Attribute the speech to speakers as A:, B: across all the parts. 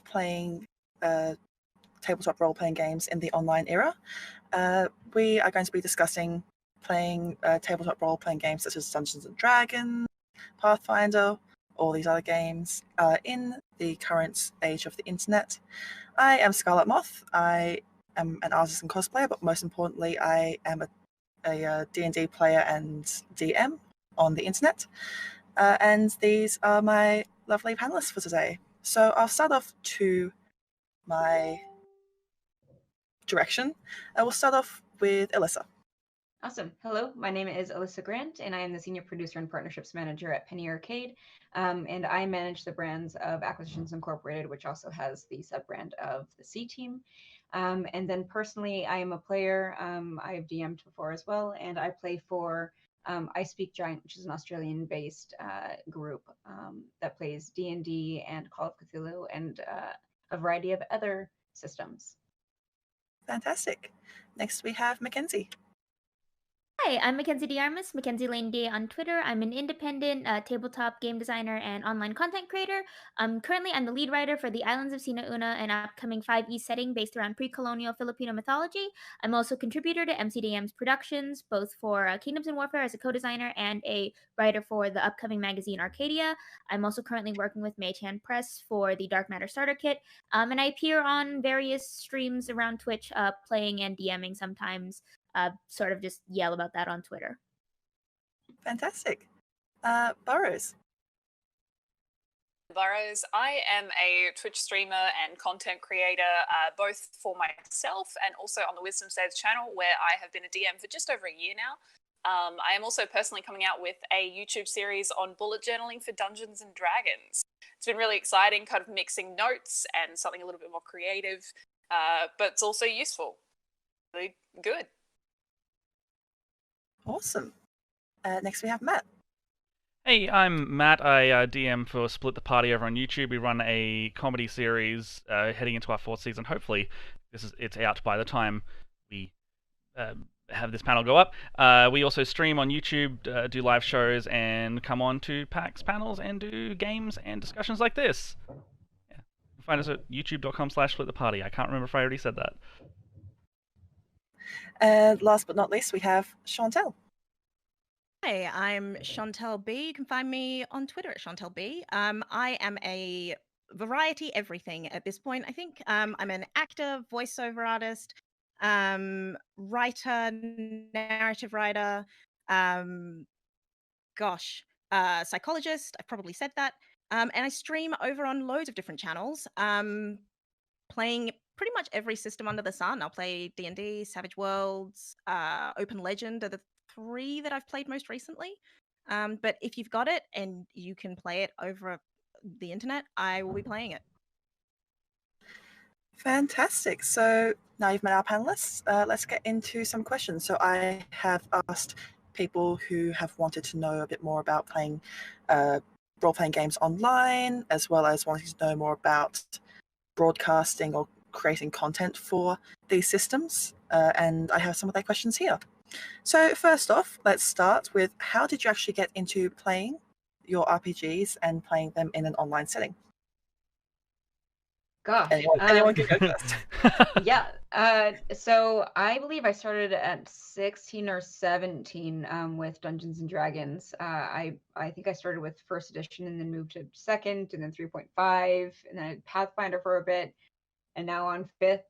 A: playing tabletop role-playing games in the online era. We are going to be discussing playing tabletop role-playing games such as Dungeons & Dragons, Pathfinder, all these other games in the current age of the internet. I am Scarlet Moth. I am an artist and cosplayer, but most importantly, I am a D&D player and DM on the internet. And these are my lovely panelists for today. So I'll start off to my direction. I will start off with Elyssa.
B: Awesome. Hello, my name is Alyssa Grant, and I am the Senior Producer and Partnerships Manager at Penny Arcade. And I manage the brands of Acquisitions Incorporated, which also has the sub-brand of the C Team. And then personally, I am a player. I have DM'd before as well, and I play for I Speak Giant, which is an Australian-based group that plays D&D and Call of Cthulhu and a variety of other systems.
A: Fantastic. Next, we have Makenzie.
C: Hi, I'm Makenzie D. Armas, Makenzie Lane D on Twitter. I'm an independent tabletop game designer and online content creator. Currently, I'm the lead writer for the Islands of Sina Una, an upcoming 5e setting based around pre-colonial Filipino mythology. I'm also a contributor to MCDM's productions, both for Kingdoms and Warfare as a co-designer and a writer for the upcoming magazine Arcadia. I'm also currently working with Maytan Press for the Dark Matter Starter Kit, and I appear on various streams around Twitch, playing and DMing sometimes. Sort of just yell about that on Twitter.
A: Fantastic. Burrows.
D: Burrows. I am a Twitch streamer and content creator, both for myself and also on the Wisdom Saves channel, where I have been a DM for just over a year now. I am also personally coming out with a YouTube series on bullet journaling for Dungeons and Dragons. It's been really exciting, kind of mixing notes and something a little bit more creative, but it's also useful. Really good.
A: Awesome. Next we have Matt.
E: Hey, I'm Matt. I DM for Split the Party over on YouTube. We run a comedy series heading into our 4th season. Hopefully, it's out by the time we have this panel go up. We also stream on YouTube, do live shows, and come on to PAX panels and do games and discussions like this. Yeah. Find us at youtube.com/splittheparty. I can't remember if I already said that.
A: And last but not least, we have Shauntelle.
F: Hi, I'm Shauntelle B. You can find me on Twitter at Shauntelle B. I am a variety everything at this point, I think. I'm an actor, voiceover artist, writer, narrative writer, psychologist. I've probably said that. And I stream over on loads of different channels, playing pretty much every system under the sun. I'll play D&D, Savage Worlds, Open Legend are the 3 that I've played most recently. But if you've got it and you can play it over the internet, I will be playing it.
A: Fantastic. So now you've met our panelists. Let's get into some questions. So I have asked people who have wanted to know a bit more about playing role-playing games online, as well as wanting to know more about broadcasting or creating content for these systems. And I have some of their questions here. So first off, let's start with, how did you actually get into playing your RPGs and playing them in an online setting?
B: Gosh.
A: Anyone can go first.
B: Yeah. So I believe I started at 16 or 17 with Dungeons and Dragons. I think I started with 1st edition and then moved to 2nd and then 3.5 and then I had Pathfinder for a bit and now on 5th.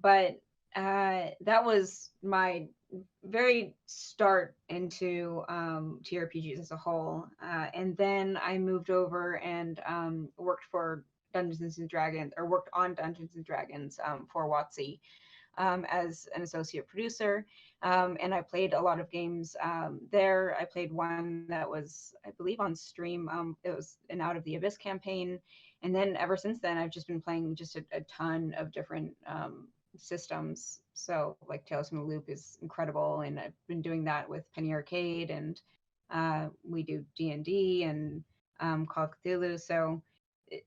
B: But that was my very start into TRPGs as a whole. And then I moved over and worked for Dungeons and Dragons, or worked on Dungeons and Dragons for WotC as an associate producer. And I played a lot of games there. I played one that was, I believe, on stream. It was an Out of the Abyss campaign. And then ever since then, I've just been playing just a ton of different systems. So like Tales from the Loop is incredible. And I've been doing that with Penny Arcade, and we do D&D and Call of Cthulhu. So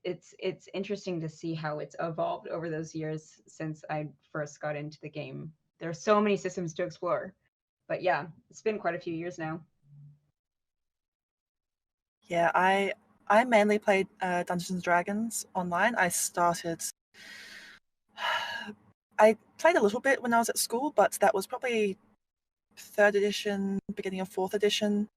B: it's interesting to see how it's evolved over those years since I first got into the game. There are so many systems to explore, but yeah, it's been quite a few years now.
A: Yeah, I I mainly played Dungeons and Dragons online. I played a little bit when I was at school, but that was probably 3rd edition, beginning of 4th edition.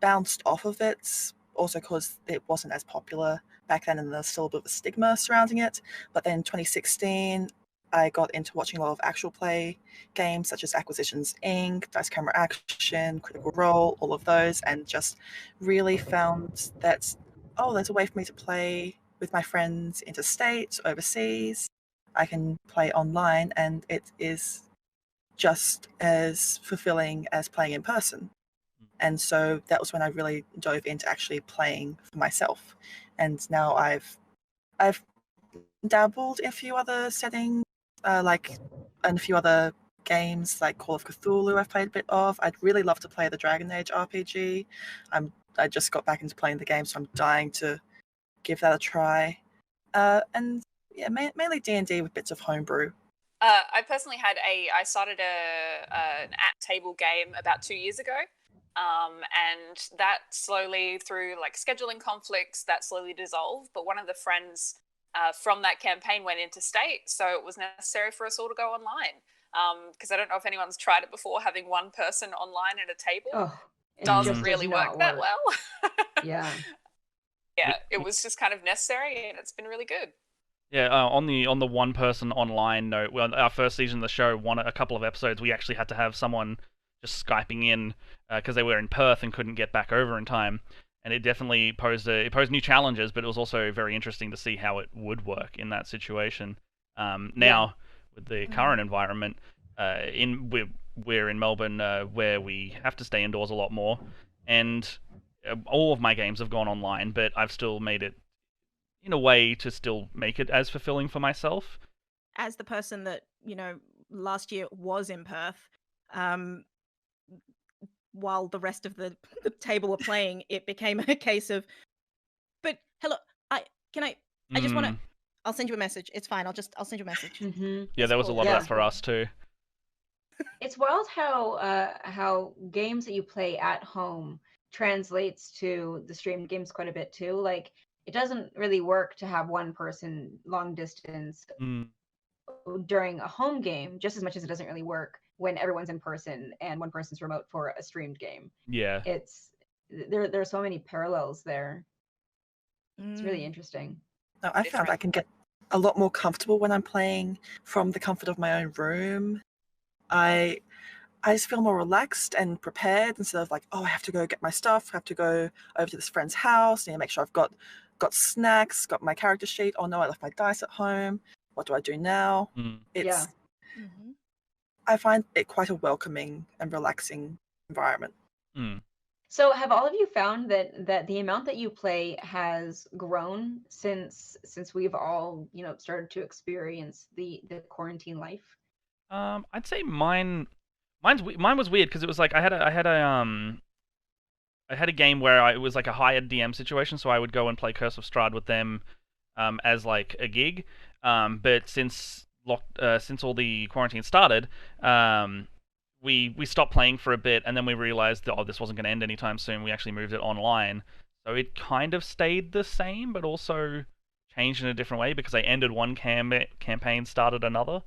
A: Bounced off of it, also because it wasn't as popular back then and there's still a bit of a stigma surrounding it. But then 2016, I got into watching a lot of actual play games such as Acquisitions Inc., Dice Camera Action, Critical Role, all of those, and just really found that, there's a way for me to play with my friends interstate, overseas. I can play online, and it is just as fulfilling as playing in person. And so that was when I really dove into actually playing for myself. And now I've dabbled in a few other settings, and a few other games like Call of Cthulhu I've played a bit of. I'd really love to play the Dragon Age RPG. I just got back into playing the game, so I'm dying to give that a try. And yeah, mainly D&D with bits of homebrew.
D: I personally I started an at-table game about 2 years ago. And that slowly, through like scheduling conflicts, that slowly dissolved. But one of the friends from that campaign went interstate, so it was necessary for us all to go online. Because I don't know if anyone's tried it before, having one person online at a table.
B: Oh, it
D: doesn't
B: just
D: really
B: does not
D: work that well.
B: Yeah.
D: Yeah, it was just kind of necessary, and it's been really good.
E: Yeah, on the one person online note, well, our first season of the show, a couple of episodes, we actually had to have someone just Skyping in because they were in Perth and couldn't get back over in time, and it definitely posed new challenges, but it was also very interesting to see how it would work in that situation. Now, with the current environment, we're in Melbourne, where we have to stay indoors a lot more, and all of my games have gone online, but I've still made it in a way to still make it as fulfilling for myself.
F: As the person that, last year was in Perth, while the rest of the table were playing, it became a case of, but hello, I just want to, I'll send you a message. It's fine. I'll send you a message.
B: Mm-hmm.
E: Yeah, there was a lot of that for us too.
B: It's wild how games that you play at home translates to the streamed games quite a bit too. Like, it doesn't really work to have one person long distance during a home game, just as much as it doesn't really work when everyone's in person and one person's remote for a streamed game.
E: Yeah.
B: There are so many parallels there. It's really interesting.
A: No, I found I can get a lot more comfortable when I'm playing from the comfort of my own room. I just feel more relaxed and prepared instead of like, I have to go get my stuff, have to go over to this friend's house, need to make sure I've got snacks, got my character sheet. Oh no, I left my dice at home. What do I do now? I find it quite a welcoming and relaxing environment.
B: So have all of you found that the amount that you play has grown since we've all, started to experience the quarantine life?
E: I'd say mine was weird because it was like I had a game where it was like a hired DM situation, so I would go and play Curse of Strahd with them as like a gig. But since all the quarantine started, we stopped playing for a bit, and then we realized that this wasn't going to end anytime soon. We actually moved it online, so it kind of stayed the same, but also changed in a different way because I ended one campaign, started another.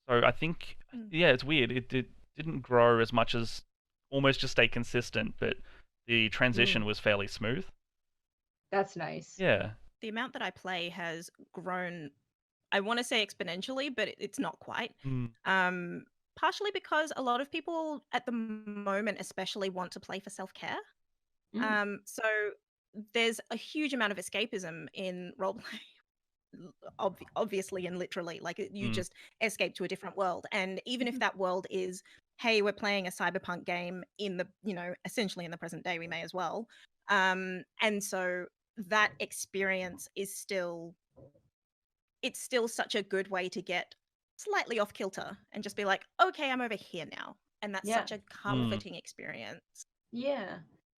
E: So I think, it's weird. It didn't grow as much as almost just stay consistent, but the transition was fairly smooth.
B: That's nice.
E: Yeah.
F: The amount that I play has grown, I want to say exponentially, but it's not quite. Partially because a lot of people at the moment especially want to play for self-care. So there's a huge amount of escapism in roleplay. Obviously and literally, like you just escape to a different world, and even if that world is, hey, we're playing a cyberpunk game in the essentially in the present day, we may as well, and so that experience is still such a good way to get slightly off kilter and just be like, okay, I'm over here now, and that's such a comforting experience.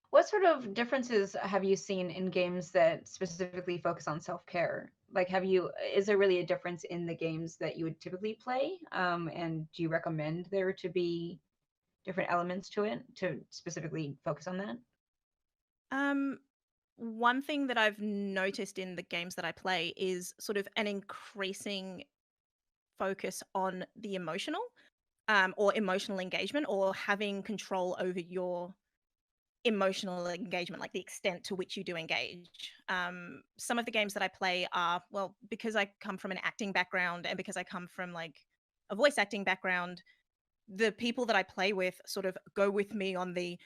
B: What sort of differences have you seen in games that specifically focus on self-care? Like, is there really a difference in the games that you would typically play? And do you recommend there to be different elements to it to specifically focus on that?
F: one thing that I've noticed in the games that I play is sort of an increasing focus on the emotional, or emotional engagement, or having control over your emotional engagement, like the extent to which you do engage. Some of the games that I play are, well, because I come from an acting background and because I come from like a voice acting background, the people that I play with sort of go with me on the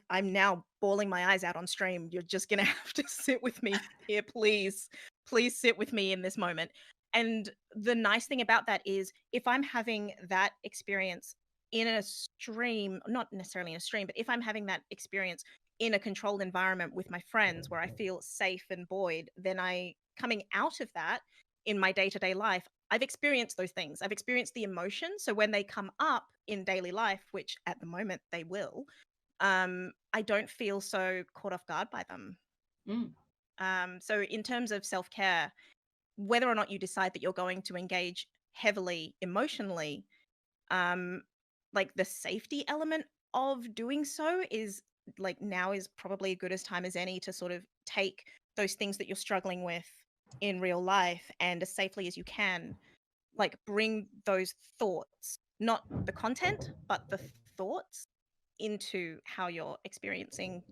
F: I'm now bawling my eyes out on stream. You're just going to have to sit with me here, please. Please sit with me in this moment. And the nice thing about that is if I'm having that experience in a stream, not necessarily in a stream, but if I'm having that experience in a controlled environment with my friends where I feel safe and buoyed, then coming out of that in my day-to-day life, I've experienced those things. I've experienced the emotion. So when they come up in daily life, which at the moment they will, I don't feel so caught off guard by them. So in terms of self-care, whether or not you decide that you're going to engage heavily emotionally, like the safety element of doing so is like now is probably as good as time as any to sort of take those things that you're struggling with in real life and as safely as you can, like bring those thoughts, not the content, but the thoughts into how you're experiencing,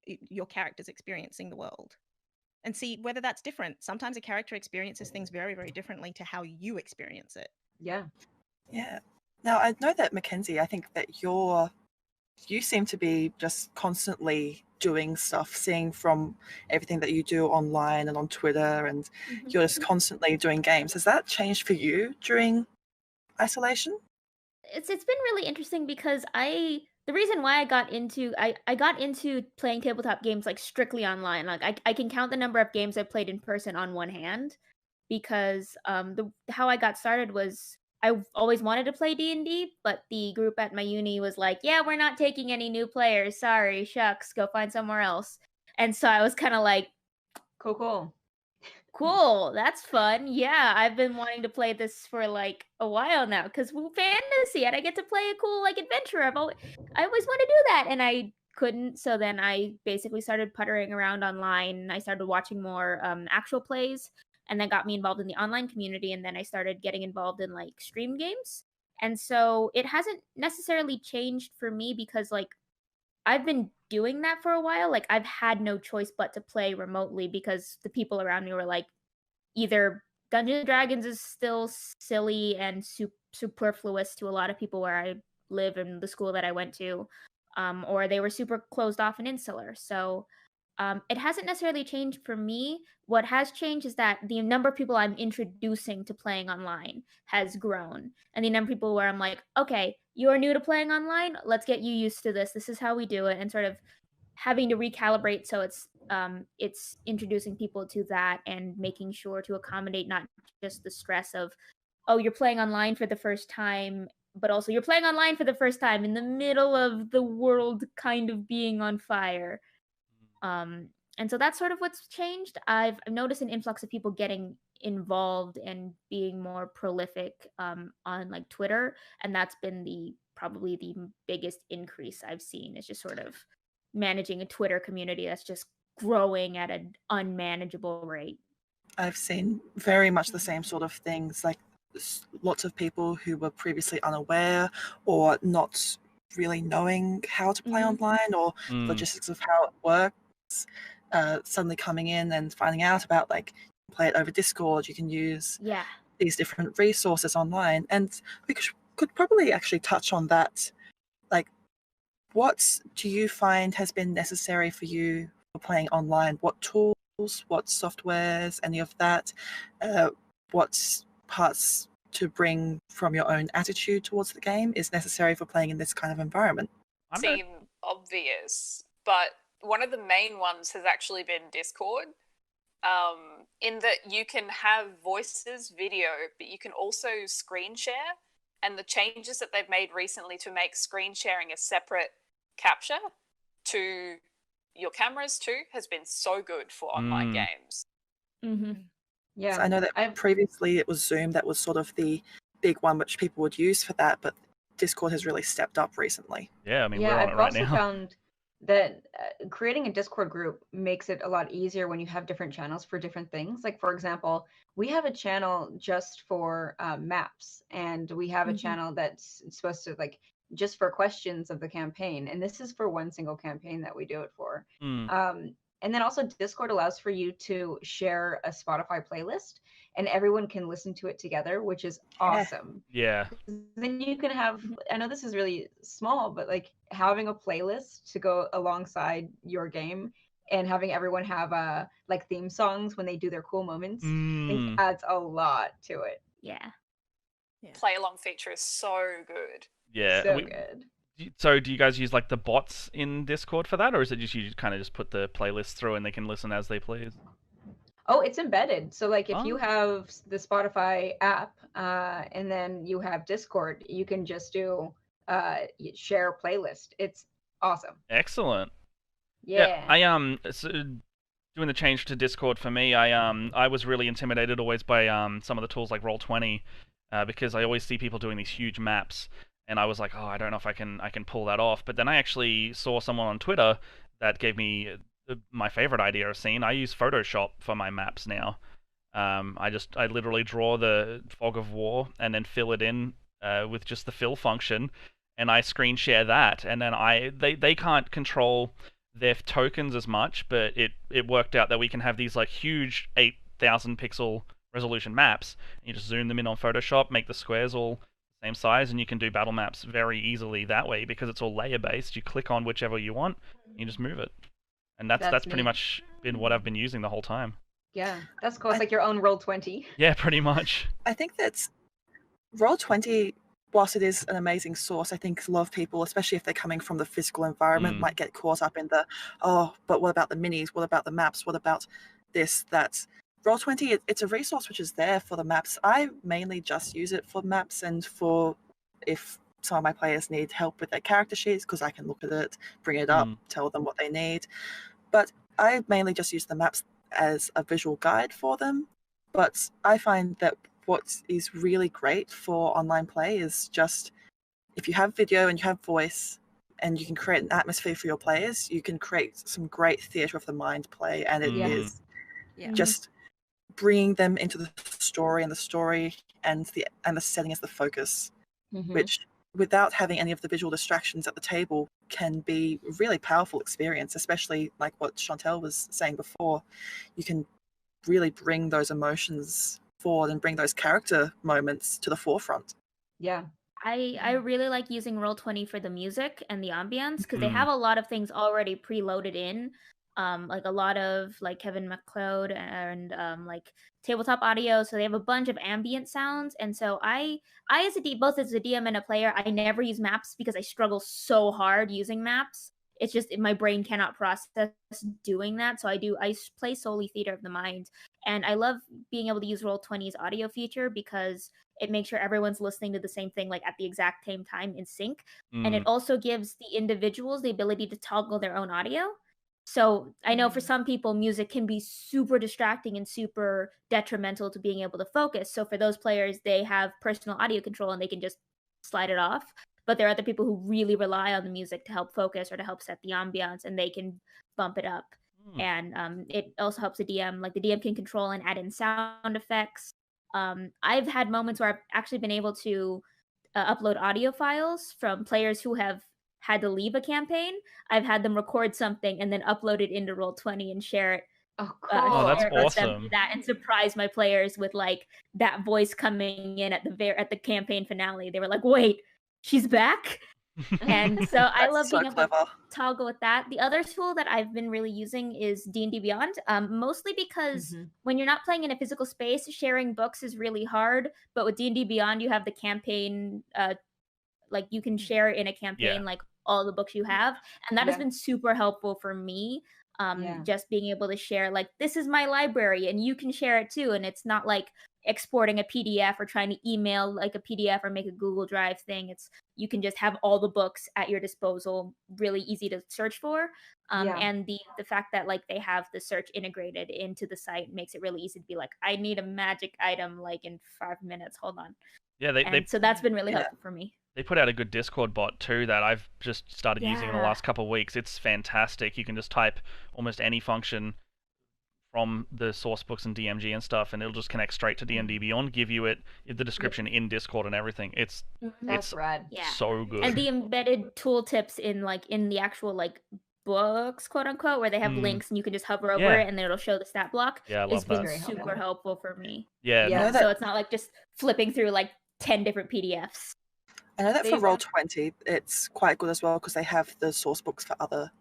F: your character's experiencing the world, and see whether that's different. Sometimes a character experiences things very, very differently to how you experience it.
B: Yeah.
A: Now, I know that Makenzie, I think that you seem to be just constantly doing stuff, seeing from everything that you do online and on Twitter, and you're just constantly doing games. Has that changed for you during isolation?
C: It's been really interesting because the reason why I got into playing tabletop games like strictly online. Like I can count the number of games I played in person on one hand, because how I got started was I always wanted to play D&D, but the group at my uni was like, "Yeah, we're not taking any new players. Sorry, shucks, go find somewhere else." And so I was kind of like, cool, that's fun. Yeah, I've been wanting to play this for like a while now because fantasy, and I get to play a cool like adventure. I always want to do that, and I couldn't. So then I basically started puttering around online, and I started watching more actual plays, and that got me involved in the online community. And then I started getting involved in like stream games, and so it hasn't necessarily changed for me because like I've been doing that for a while. Like I've had no choice but to play remotely because the people around me were like, either Dungeons and Dragons is still silly and superfluous to a lot of people where I live and the school that I went to, or they were super closed off and insular. So it hasn't necessarily changed for me. What has changed is that the number of people I'm introducing to playing online has grown. And the number of people where I'm like, okay, you're new to playing online, let's get you used to this. This is how we do it. And sort of having to recalibrate, so it's introducing people to that and making sure to accommodate not just the stress of, oh, you're playing online for the first time, but also you're playing online for the first time in the middle of the world kind of being on fire. And so that's sort of what's changed. I've noticed an influx of people getting involved and being more prolific on like Twitter, and that's been probably the biggest increase I've seen, is just sort of managing a Twitter community that's just growing at an unmanageable rate.
A: I've seen very much the same sort of things, like lots of people who were previously unaware or not really knowing how to play online or logistics of how it works, suddenly coming in and finding out about, like, play it over Discord, you can use these different resources online. And we could probably actually touch on that. Like, what do you find has been necessary for you for playing online? What tools, what softwares, any of that? What parts to bring from your own attitude towards the game is necessary for playing in this kind of environment?
D: Seem obvious, but one of the main ones has actually been Discord, in that you can have voices, video, but you can also screen share. And the changes that they've made recently to make screen sharing a separate capture to your cameras too has been so good for online games.
A: Yeah, so I know that previously it was Zoom that was sort of the big one which people would use for that, but Discord has really stepped up recently.
E: Yeah, I mean, we're on it right now.
B: I've also found that creating a Discord group makes it a lot easier when you have different channels for different things. Like, for example, we have a channel just for maps, and we have a channel that's supposed to like just for questions of the campaign, and this is for one single campaign that we do it for. And then also Discord allows for you to share a Spotify playlist, and everyone can listen to it together, which is awesome.
E: Yeah.
B: Then you can have, I know this is really small, but like having a playlist to go alongside your game and having everyone have like theme songs when they do their cool moments, I think adds a lot to it.
C: Yeah.
D: Play along feature is so good.
E: Yeah.
B: So good.
E: So do you guys use like the bots in Discord for that, or is it just you kind of just put the playlist through and they can listen as they please?
B: Oh, it's embedded. So like if you have the Spotify app and then you have Discord, you can just do share a playlist. It's awesome.
E: Excellent.
B: Yeah.
E: So doing the change to Discord for me, I was really intimidated always by some of the tools like Roll20 because I always see people doing these huge maps. And I was like, oh, I don't know if I can pull that off. But then I actually saw someone on Twitter that gave me my favorite idea I've seen. I use Photoshop for my maps now. I literally draw the fog of war and then fill it in with just the fill function, and I screen share that. And then they can't control their tokens as much, but it worked out that we can have these like huge 8,000 pixel resolution maps. And you just zoom them in on Photoshop, make the squares all same size, and you can do battle maps very easily that way because it's all layer based. You click on whichever you want, and you just move it, and that's pretty much been what I've been using the whole time.
B: Yeah, that's cool. It's like your own Roll20.
E: Yeah, pretty much.
A: I think that Roll20, whilst it is an amazing source, I think a lot of people, especially if they're coming from the physical environment, might get caught up in the, but what about the minis? What about the maps? What about this, that? Roll20, it's a resource which is there for the maps. I mainly just use it for maps and for if some of my players need help with their character sheets, because I can look at it, bring it up, tell them what they need. But I mainly just use the maps as a visual guide for them. But I find that what is really great for online play is just if you have video and you have voice and you can create an atmosphere for your players, you can create some great theatre of the mind play, and it is just bringing them into the story and the setting as the focus, which without having any of the visual distractions at the table can be a really powerful experience, especially like what Shauntelle was saying before. You can really bring those emotions forward and bring those character moments to the forefront.
B: Yeah.
C: I really like using Roll20 for the music and the ambience because they have a lot of things already preloaded in. Like a lot of like Kevin MacLeod and like tabletop audio, so they have a bunch of ambient sounds. And so I as both as a DM and a player, I never use maps because I struggle so hard using maps. It's just my brain cannot process doing that. So I play solely theater of the mind, and I love being able to use Roll20's audio feature because it makes sure everyone's listening to the same thing like at the exact same time in sync. And it also gives the individuals the ability to toggle their own audio. So I know for some people, music can be super distracting and super detrimental to being able to focus. So for those players, they have personal audio control and they can just slide it off. But there are other people who really rely on the music to help focus or to help set the ambiance, and they can bump it up. And it also helps the DM. Like the DM can control and add in sound effects. I've had moments where I've actually been able to upload audio files from players who have had to leave a campaign. I've had them record something and then upload it into Roll20 and share it.
B: Oh, cool.
E: That's
C: Let them
E: awesome.
C: do that and surprise my players with like that voice coming in at the campaign finale. They were like, "Wait, she's back!" And so I love being able to toggle with that. The other tool that I've been really using is D&D Beyond, mostly because when you're not playing in a physical space, sharing books is really hard. But with D&D Beyond, you have the campaign, like you can share in a campaign like all the books you have, and that has been super helpful for me. Just being able to share like, this is my library and you can share it too, and it's not like exporting a PDF or trying to email like a PDF or make a Google Drive thing. It's you can just have all the books at your disposal, really easy to search for. And the fact that like they have the search integrated into the site makes it really easy to be like, I need a magic item like in 5 minutes, hold on.
E: Yeah,
C: So that's been really
A: Yeah.
C: helpful for me.
E: they put out a good Discord bot too that I've just started using in the
C: Yeah.
E: last couple of weeks. It's fantastic. You can just type almost any function from the source books and DMG and stuff, and it'll just connect straight to D&D Beyond, give you the description in Discord and everything. It's
B: That's rad.
C: Yeah.
E: so good.
C: And the embedded tooltips in the actual like books, quote unquote, where they have links and you can just hover over
E: Yeah.
C: it and then it'll show the stat block.
E: Yeah, I
C: It's
E: love
C: been
E: that.
B: Very
C: super
B: helpful.
C: helpful for me.
E: Yeah,
B: Yeah.
A: know
C: So
A: that-
C: it's not like just flipping through like 10 different PDFs.
A: I know that for
B: They've-
A: Roll20, it's quite good as well because they have the source books for other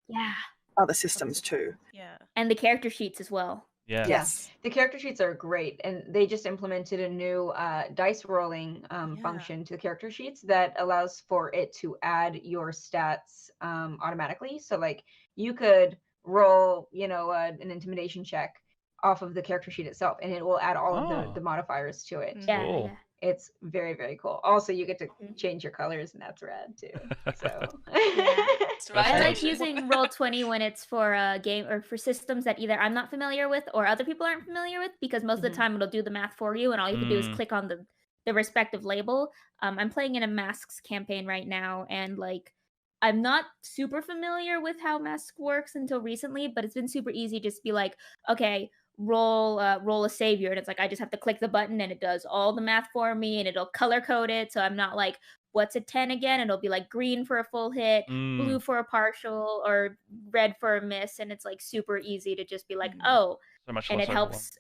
C: Yeah.
A: other systems too.
F: Yeah.
C: And the character sheets as well.
E: yeah.
A: Yes.
B: The character sheets are great, and they just implemented a new dice rolling function to the character sheets that allows for it to add your stats automatically. So, like, you could roll, an intimidation check off of the character sheet itself, and it will add all of the modifiers to it.
C: Yeah.
E: Cool.
C: Yeah.
B: It's very, very cool. Also, you get to change your colors, and that's rad too. So,
D: It's
C: I like
D: amazing.
C: using Roll20 when it's for a game or for systems that either I'm not familiar with or other people aren't familiar with, because most of the time it'll do the math for you and all you have to do is click on the respective label. I'm playing in a masks campaign right now, and like I'm not super familiar with how mask works until recently, but it's been super easy just to be like, okay, roll a savior, and it's like I just have to click the button and it does all the math for me, and it'll color code it, so I'm not like, what's a 10 again? It'll be like green for a full hit, blue for a partial, or red for a miss, and it's like super easy to just be like, oh,
E: So much
C: and
E: less
C: it helps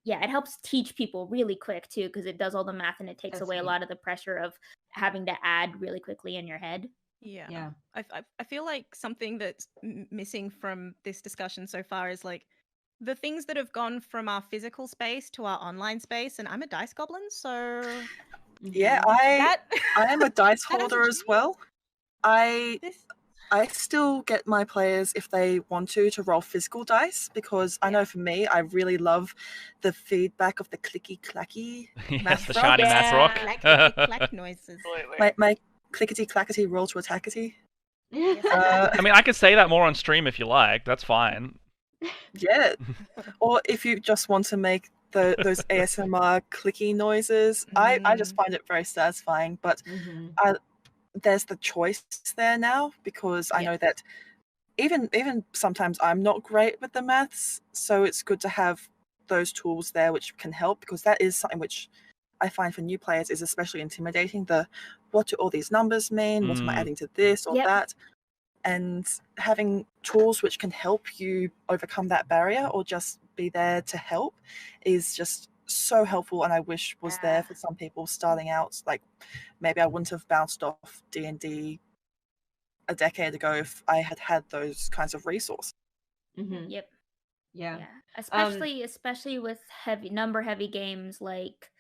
C: it helps teach people really quick too, because it does all the math and it takes
B: That's
C: away a
B: neat.
C: lot of the pressure of having to add really quickly in your head.
F: Yeah. I feel like something that's missing from this discussion so far is like the things that have gone from our physical space to our online space, and I'm a dice goblin, so
A: Yeah, I am a dice
F: that
A: holder
F: hasn't
A: as well. I
F: this
A: still get my players, if they want to roll physical dice, because I know for me, I really love the feedback of the clicky clacky
E: Yes,
A: math
E: the
A: rock.
E: shiny math rock.
F: clack noises.
D: Absolutely.
A: My clickety clackety roll to attackety.
E: I mean, I could say that more on stream if you like. That's fine.
A: Yeah. Or if you just want to make those ASMR clicky noises, I just find it very satisfying. But there's the choice there now, because I know that even sometimes I'm not great with the maths, so it's good to have those tools there which can help, because that is something which I find for new players is especially intimidating. What do all these numbers mean? What am I adding to this or that? And having tools which can help you overcome that barrier or just be there to help is just so helpful, and I wish was there for some people starting out. Like, maybe I wouldn't have bounced off D&D a decade ago if I had had those kinds of resources.
C: Yep.
B: Yeah.
C: Especially with heavy games like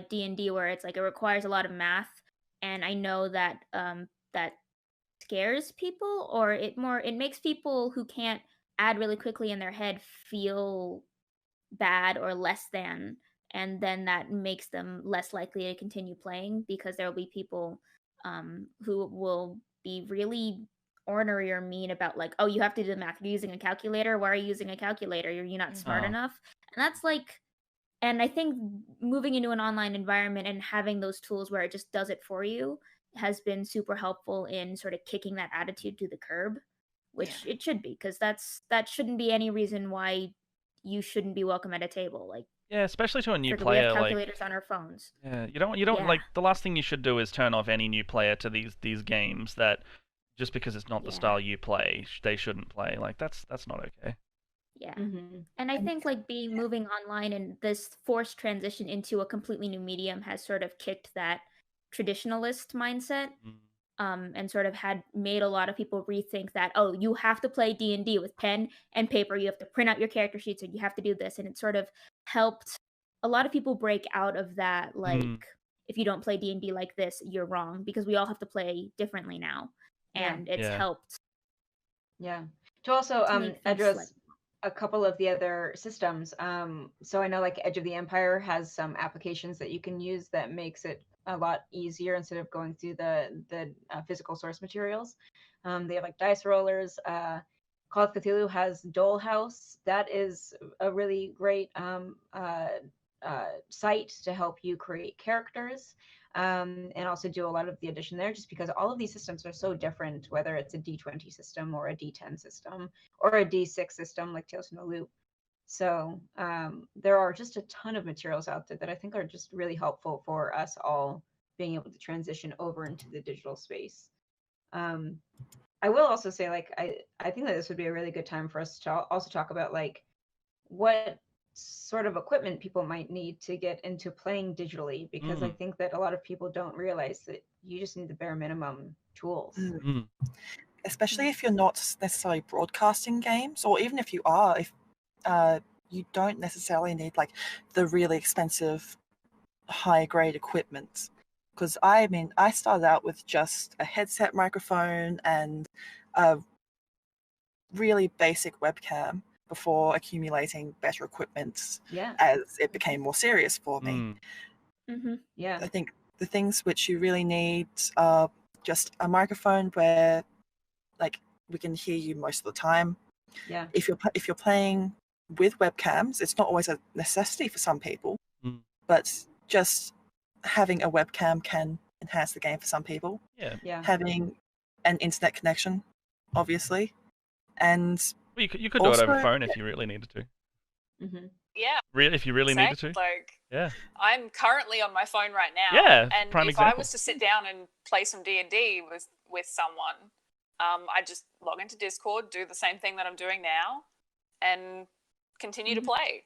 C: D&D, where it's like it requires a lot of math, and I know that that scares people, or it makes people who can't add really quickly in their head feel bad or less than, and then that makes them less likely to continue playing, because there will be people who will be really ornery or mean about like, oh, you have to do the math, you're using a calculator, why are you using a calculator, you're not smart enough. And that's like, and I think moving into an online environment and having those tools where it just does it for you has been super helpful in sort of kicking that attitude to the curb, which it should be, because that shouldn't be any reason why you shouldn't be welcome at a table. Like,
E: Yeah, especially to a new
C: we
E: player.
C: have calculators on our phones.
E: Yeah, you don't like, the last thing you should do is turn off any new player to these games that just because it's not the style you play, they shouldn't play. Like, that's not okay.
C: Yeah. And I think like moving online and this forced transition into a completely new medium has sort of kicked that traditionalist mindset, and sort of made a lot of people rethink that, oh, you have to play D&D with pen and paper, you have to print out your character sheets, and you have to do this. And it sort of helped a lot of people break out of that, like, if you don't play D&D like this, you're wrong, because we all have to play differently now. And it's helped.
B: Yeah. To also address a couple of the other systems. So I know like Edge of the Empire has some applications that you can use that makes it a lot easier instead of going through the physical source materials. They have like dice rollers. Call of Cthulhu has Dole House. That is a really great site to help you create characters, and also do a lot of the addition there, just because all of these systems are so different, whether it's a D20 system or a D10 system or a D6 system like Tales from the Loop. So there are just a ton of materials out there that I think are just really helpful for us all being able to transition over into the digital space. I will also say, like, I think that this would be a really good time for us to also talk about, like, what sort of equipment people might need to get into playing digitally, because I think that a lot of people don't realize that you just need the bare minimum tools.
A: Especially if you're not necessarily broadcasting games, or even if you are, if you don't necessarily need like the really expensive high grade equipment. Because I mean, I started out with just a headset microphone and a really basic webcam before accumulating better equipment as it became more serious for me.
B: Yeah.
A: I think the things which you really need are just a microphone where like we can hear you most of the time.
B: Yeah.
A: If you're playing with webcams, it's not always a necessity for some people, but just having a webcam can enhance the game for some people.
B: Yeah.
A: Having an internet connection, obviously, and
E: well, you could do it over phone if you really needed to.
D: Yeah.
E: Really, if you really needed to.
D: Like,
E: yeah.
D: I'm currently on my phone right now.
E: Yeah.
D: And
E: prime
D: if
E: example.
D: I was to sit down and play some D&D with someone, I just log into Discord, do the same thing that I'm doing now, and continue to play.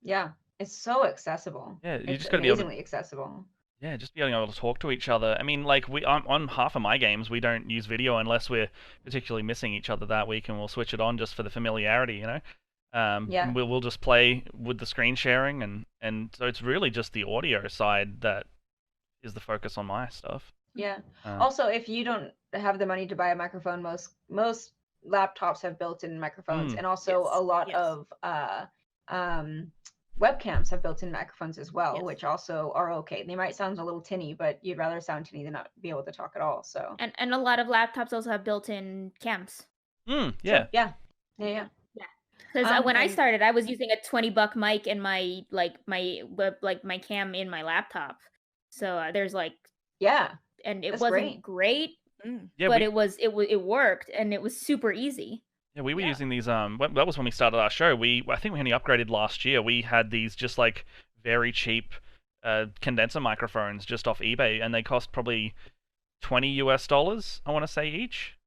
B: Yeah. It's so accessible.
E: Yeah, you
B: it's
E: just got to be able to,
B: amazingly accessible.
E: Yeah, just being able to talk to each other. I mean, like on half of my games, we don't use video unless we're particularly missing each other that week, and we'll switch it on just for the familiarity, you know.
B: Yeah.
E: We'll just play with the screen sharing, and so it's really just the audio side that is the focus on my stuff.
B: Yeah. Also, if you don't have the money to buy a microphone, most laptops have built-in microphones, and also a lot of webcams have built-in microphones as well, which also are okay. They might sound a little tinny, but you'd rather sound tinny than not be able to talk at all. So
C: and a lot of laptops also have built-in cams.
E: Yeah.
B: Sure. Yeah.
C: Because when I started, I was using a $20 mic and my my cam in my laptop. So there's like and it wasn't great, but it worked and it was super easy.
E: Yeah, we were using these. That was when we started our show. I think we only upgraded last year. We had these just like very cheap condenser microphones just off eBay, and they cost probably $20 I want to say each.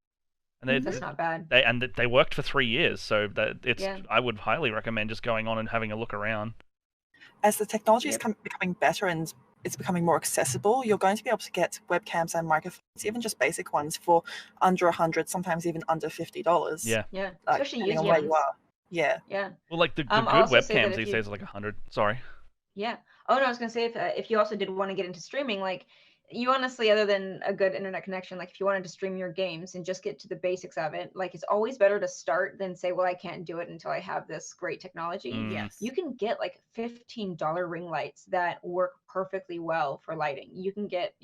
E: And
B: that's not bad.
E: They worked for 3 years, so I would highly recommend just going on and having a look around.
A: As the technology is becoming better and it's becoming more accessible, you're going to be able to get webcams and microphones, even just basic ones, for under $100, sometimes even under $50.
B: Yeah. Especially used
A: where
B: ones.
A: you are. Yeah.
E: Well, like the good webcams these days are like $100. Sorry.
B: Yeah. Oh no, I was gonna say if you also did want to get into streaming, like you honestly, other than a good internet connection, like if you wanted to stream your games and just get to the basics of it, like it's always better to start than say, well, I can't do it until I have this great technology.
F: Yes.
B: You can get like $15 ring lights that work perfectly well for lighting. You can get,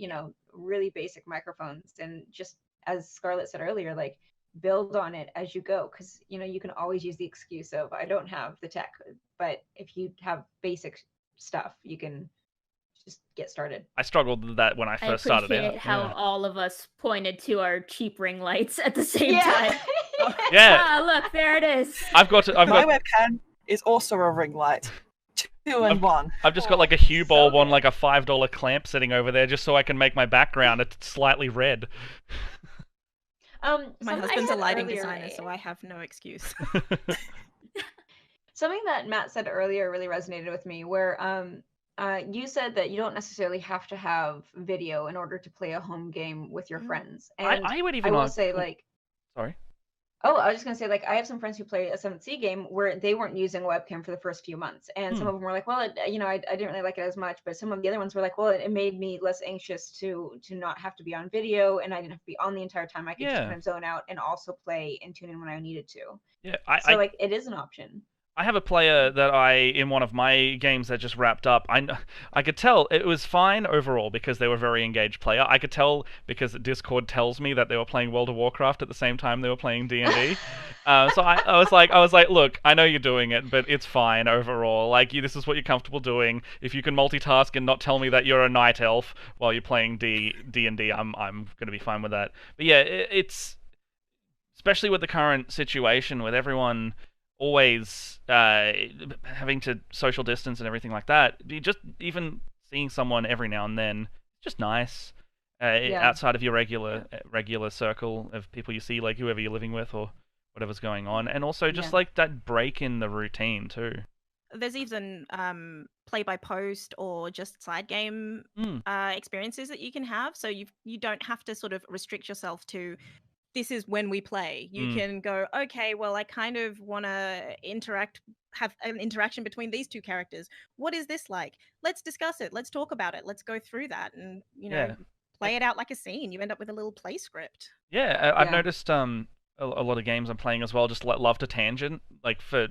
B: really basic microphones, and just as Scarlet said earlier, like build on it as you go, because you can always use the excuse of I don't have the tech, but if you have basic stuff, you can just get started.
E: I struggled with that when I first started out.
C: I appreciate how all of us pointed to our cheap ring lights at the same time.
E: Yeah.
C: Look, there it is.
A: My webcam is also a ring light. 2 in 1.
E: I've just got like a hue bulb on like a $5 clamp sitting over there just so I can make my background it's slightly red.
F: My husband's a lighting designer, so I have no excuse.
B: Something that Matt said earlier really resonated with me, where you said that you don't necessarily have to have video in order to play a home game with your friends. And
E: I would even
B: will say, like,
E: sorry.
B: Oh, I was just gonna say, like, I have some friends who play a 7th Sea game where they weren't using a webcam for the first few months, and some of them were like, well, I didn't really like it as much, but some of the other ones were like, well, it made me less anxious to not have to be on video, and I didn't have to be on the entire time. I could just kind of zone out and also play and tune in when I needed to.
E: Yeah,
B: like it is an option.
E: I have a player that in one of my games that just wrapped up, I could tell it was fine overall because they were a very engaged player. I could tell because Discord tells me that they were playing World of Warcraft at the same time they were playing D&D. So I was like, look, I know you're doing it, but it's fine overall. Like, this is what you're comfortable doing. If you can multitask and not tell me that you're a night elf while you're playing D&D, I'm gonna be fine with that. But yeah, it's especially with the current situation with everyone always having to social distance and everything like that. Just even seeing someone every now and then, just nice. Outside of your regular circle of people you see, like whoever you're living with or whatever's going on, and also just like that break in the routine too.
F: There's even play by post or just side game experiences that you can have, so you don't have to sort of restrict yourself to this is when we play. You can go, okay, well, I kind of want to have an interaction between these two characters. What is this like? Let's discuss it. Let's talk about it. Let's go through that and, play it out like a scene. You end up with a little play script.
E: Yeah, I've noticed a lot of games I'm playing as well just love to tangent, for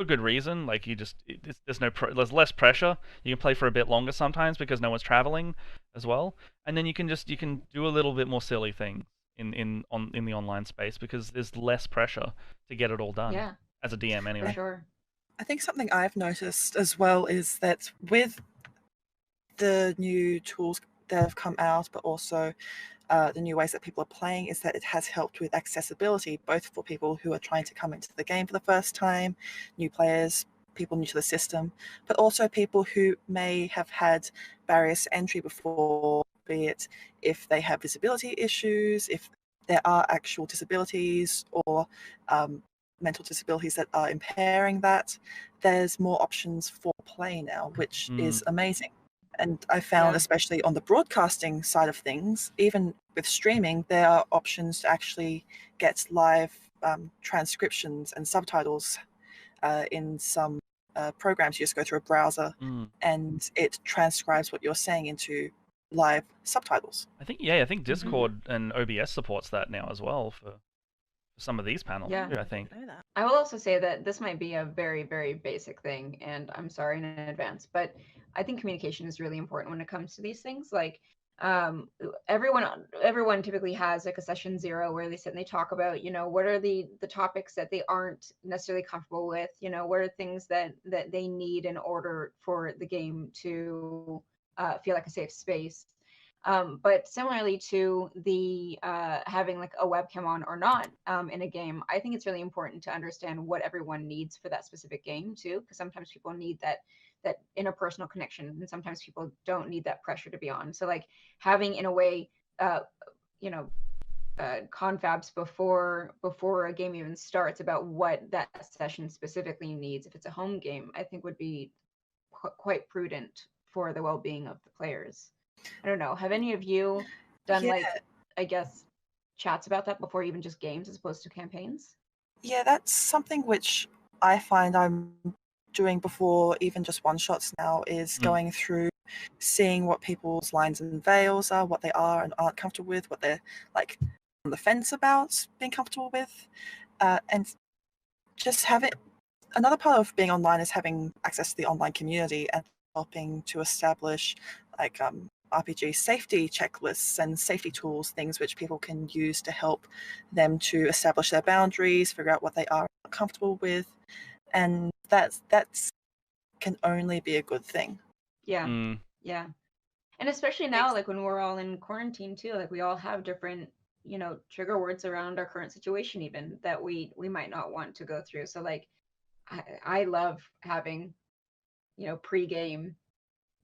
E: good reason. Like there's less pressure. You can play for a bit longer sometimes because no one's traveling as well, and then you can do a little bit more silly things in the online space because there's less pressure to get it all done.
B: Yeah.
E: As a DM anyway.
B: For sure.
A: I think something I've noticed as well is that with the new tools that have come out, but also the new ways that people are playing, is that it has helped with accessibility, both for people who are trying to come into the game for the first time, new players, people new to the system, but also people who may have had barriers to entry before, be it if they have visibility issues, if there are actual disabilities or mental disabilities that are impairing that. There's more options for play now, which is amazing. And I found, especially on the broadcasting side of things, even with streaming, there are options to actually get live transcriptions and subtitles in some programs. You just go through a browser and it transcribes what you're saying into live subtitles.
E: I think Discord and OBS supports that now as well for some of these panels.
B: Yeah,
E: I think.
B: I will also say that this might be a very, very basic thing, and I'm sorry in advance, but I think communication is really important when it comes to these things. Like, everyone typically has like a session 0 where they sit and they talk about, what are the topics that they aren't necessarily comfortable with, what are things that they need in order for the game to feel like a safe space. But similarly to the having like a webcam on or not in a game, I think it's really important to understand what everyone needs for that specific game too, because sometimes people need that interpersonal connection, and sometimes people don't need that pressure to be on. So like having, in a way, confabs before a game even starts about what that session specifically needs, if it's a home game, I think would be quite prudent for the well-being of the players. I don't know. Have any of you done I guess, chats about that before even just games as opposed to campaigns?
A: Yeah, that's something which I find I'm doing before even just one-shots now, is going through, seeing what people's lines and veils are, what they are and aren't comfortable with, what they're like on the fence about being comfortable with, and just having another part of being online is having access to the online community and helping to establish like RPG safety checklists and safety tools, things which people can use to help them to establish their boundaries, figure out what they are comfortable with, and that's can only be a good thing.
B: Yeah. Yeah. And especially now, like when we're all in quarantine too, like we all have different, trigger words around our current situation even that we might not want to go through. So like I love having, pre-game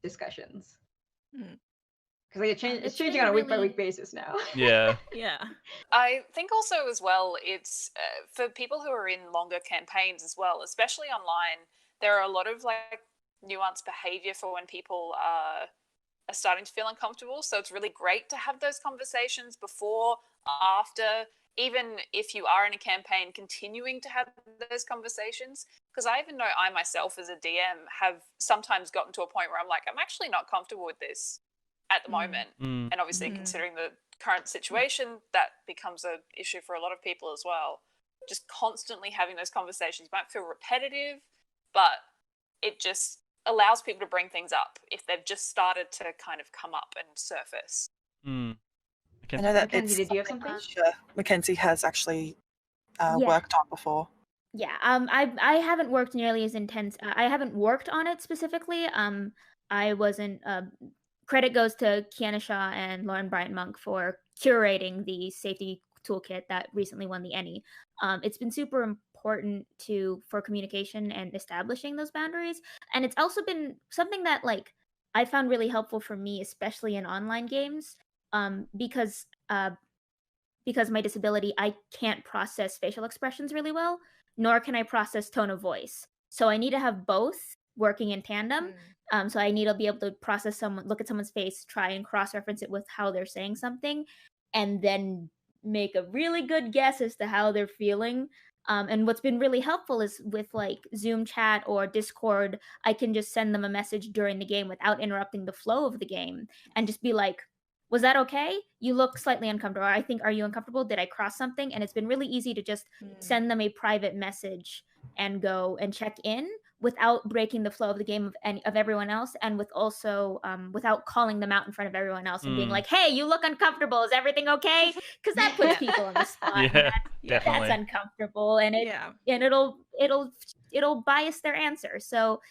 B: discussions. Because like it's changing on a week-by-week basis now.
E: Yeah.
F: Yeah.
D: I think also as well, it's for people who are in longer campaigns as well, especially online, there are a lot of like nuanced behavior for when people are starting to feel uncomfortable. So it's really great to have those conversations before, after, even if you are in a campaign, continuing to have those conversations. Because I even know I myself as a DM have sometimes gotten to a point where I'm like, I'm actually not comfortable with this at the moment. And obviously considering the current situation, that becomes an issue for a lot of people as well. Just constantly having those conversations might feel repetitive, but it just allows people to bring things up if they've just started to kind of come up and surface.
A: I know that
B: Makenzie, did you have something?
A: Makenzie has actually
C: Yeah.
A: worked on before.
C: Yeah, I haven't worked nearly as intense. I haven't worked on it specifically. I wasn't. Credit goes to Kiana Shaw and Lauren Bryant Monk for curating the safety toolkit that recently won the Ennie. It's been super important for communication and establishing those boundaries, and it's also been something that like I found really helpful for me, especially in online games, because of my disability, I can't process facial expressions really well, nor can I process tone of voice. So I need to have both working in tandem. So I need to be able to look at someone's face, try and cross-reference it with how they're saying something, and then make a really good guess as to how they're feeling. And what's been really helpful is with like Zoom chat or Discord, I can just send them a message during the game without interrupting the flow of the game and just be like, was that okay? You look slightly uncomfortable. I think, are you uncomfortable? Did I cross something? And it's been really easy to just send them a private message and go and check in without breaking the flow of the game of everyone else, and with also without calling them out in front of everyone else and being like, hey, you look uncomfortable. Is everything okay? Because that puts people on the spot.
E: Yeah,
C: and
E: definitely.
C: that's uncomfortable, and it'll bias their answer. So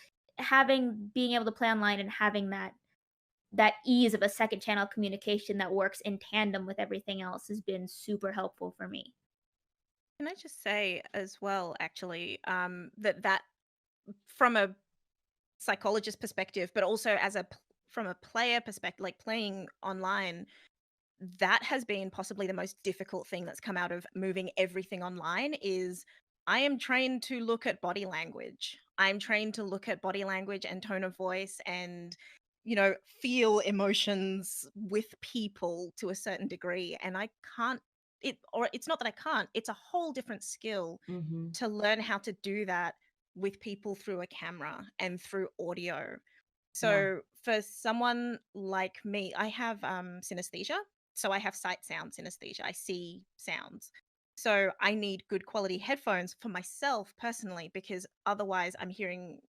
C: being able to play online and having that ease of a second channel communication that works in tandem with everything else has been super helpful for me.
F: Can I just say as well, actually, that from a psychologist perspective, but also from a player perspective, like playing online, that has been possibly the most difficult thing that's come out of moving everything online is I am trained to look at body language. I'm trained to look at body language and tone of voice and, feel emotions with people to a certain degree. And I can't, it's not that I can't, it's a whole different skill to learn how to do that with people through a camera and through audio. So for someone like me, I have synesthesia. So I have sight sound synesthesia. I see sounds. So I need good quality headphones for myself personally, because otherwise I'm hearing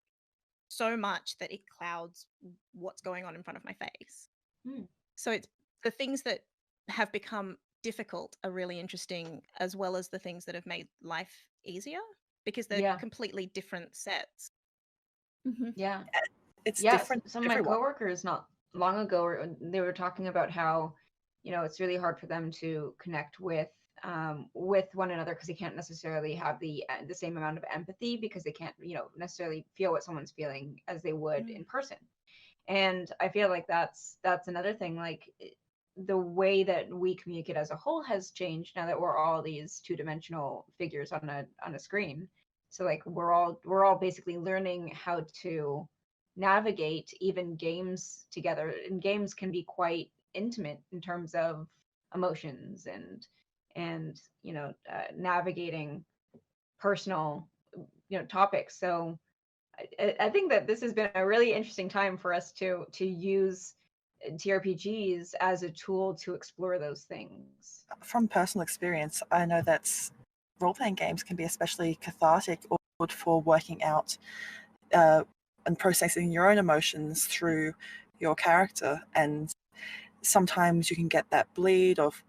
F: so much that it clouds what's going on in front of my face. So it's the things that have become difficult are really interesting, as well as the things that have made life easier, because they're completely different sets.
B: Yeah.
A: It's different.
B: Some of my coworkers not long ago, they were talking about how, it's really hard for them to connect with one another because they can't necessarily have the same amount of empathy, because they can't, necessarily feel what someone's feeling as they would in person. And I feel like that's another thing, like the way that we communicate as a whole has changed now that we're all these two-dimensional figures on a screen. So like we're all basically learning how to navigate even games together, and games can be quite intimate in terms of emotions and navigating personal topics. So I think that this has been a really interesting time for us to use TRPGs as a tool to explore those things.
A: From personal experience, I know that role-playing games can be especially cathartic or good for working out and processing your own emotions through your character. And sometimes you can get that bleed of,